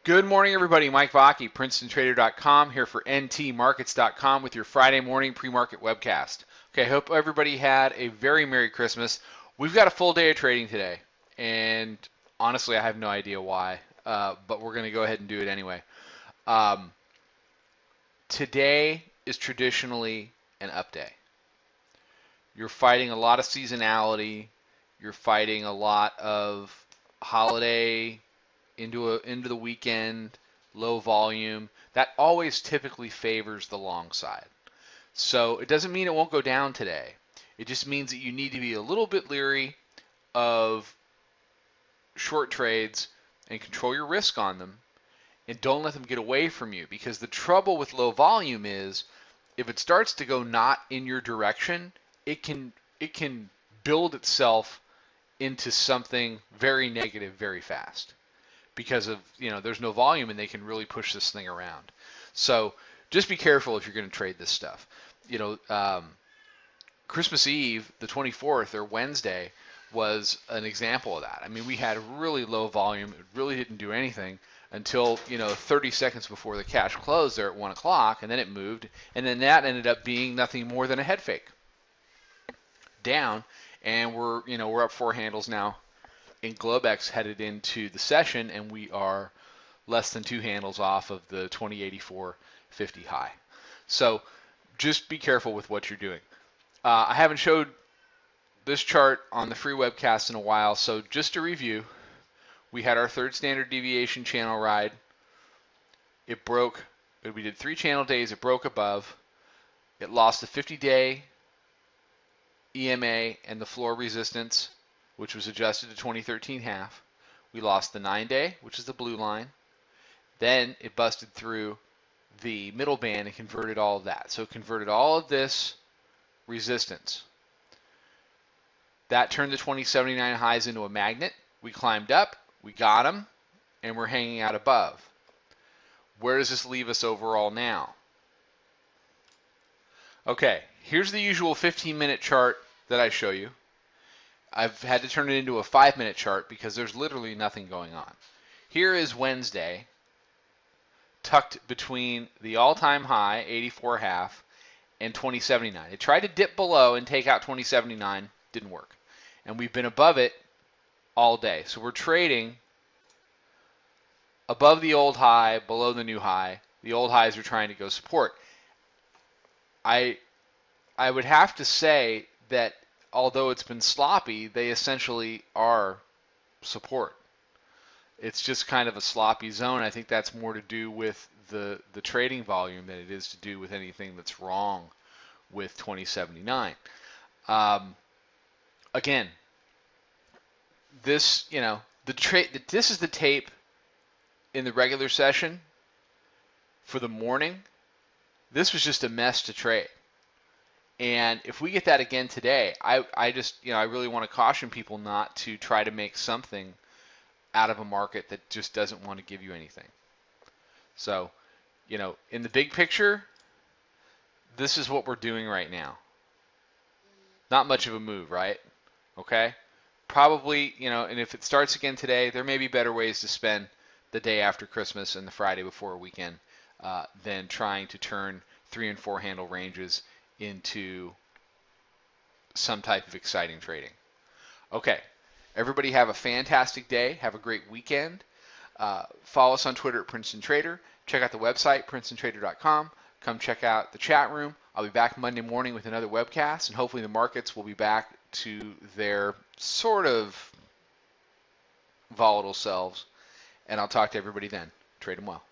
Good morning, everybody. Mike Vacchi, PrincetonTrader.com, here for NTMarkets.com with your Friday morning pre-market webcast. Okay, hope everybody had a very Merry Christmas. We've got a full day of trading today, and honestly, I have no idea why, but we're going to go ahead and do it anyway. Today is traditionally an up day. You're fighting a lot of seasonality. You're fighting a lot of holiday into the weekend, low volume. That always typically favors the long side. So it doesn't mean it won't go down today. It just means that you need to be a little bit leery of short trades and control your risk on them, and don't let them get away from you, because the trouble with low volume is if it starts to go not in your direction, it can build itself into something very negative very fast, because of, there's no volume and they can really push this thing around. So just be careful if you're going to trade this stuff. Christmas Eve, the 24th, or Wednesday, was an example of that. I mean, we had really low volume. It really didn't do anything until 30 seconds before the cash closed there at 1 o'clock, and then it moved, and then that ended up being nothing more than a head fake down, and we're up 4 handles now in Globex headed into the session, and we are less than 2 handles off of the 2084.50 high. So just be careful with what you're doing. I haven't showed this chart on the free webcast in a while, so just to review, we had our third standard deviation channel ride. It broke. We did 3 channel days. It broke above. It lost the 50-day EMA and the floor resistance, which was adjusted to 2013 half. We lost the 9-day, which is the blue line. Then it busted through the middle band and converted all of that. So it converted all of this resistance. That turned the 2079 highs into a magnet. We climbed up, we got them, and we're hanging out above. Where does this leave us overall now? Okay, here's the usual 15-minute chart that I show you. I've had to turn it into a 5-minute chart because there's literally nothing going on. Here is Wednesday, tucked between the all-time high, 84.5, and 2079. It tried to dip below and take out 2079, didn't work. And we've been above it all day. So we're trading above the old high, below the new high. The old highs are trying to go support. I would have to say that although it's been sloppy, they essentially are support. It's just kind of a sloppy zone. I think that's more to do with the trading volume than it is to do with anything that's wrong with 2079. Again, this, this is the tape in the regular session for the morning. This was just a mess to trade. And if we get that again today, I really want to caution people not to try to make something out of a market that just doesn't want to give you anything. So, in the big picture, this is what we're doing right now. Not much of a move, right? Okay? Probably, and if it starts again today, there may be better ways to spend the day after Christmas and the Friday before a weekend than trying to turn 3 and 4 handle ranges into some type of exciting trading. Okay, everybody have a fantastic day. Have a great weekend. Follow us on Twitter at Princeton Trader. Check out the website, PrincetonTrader.com. Come check out the chat room. I'll be back Monday morning with another webcast, and hopefully the markets will be back to their sort of volatile selves. And I'll talk to everybody then. Trade them well.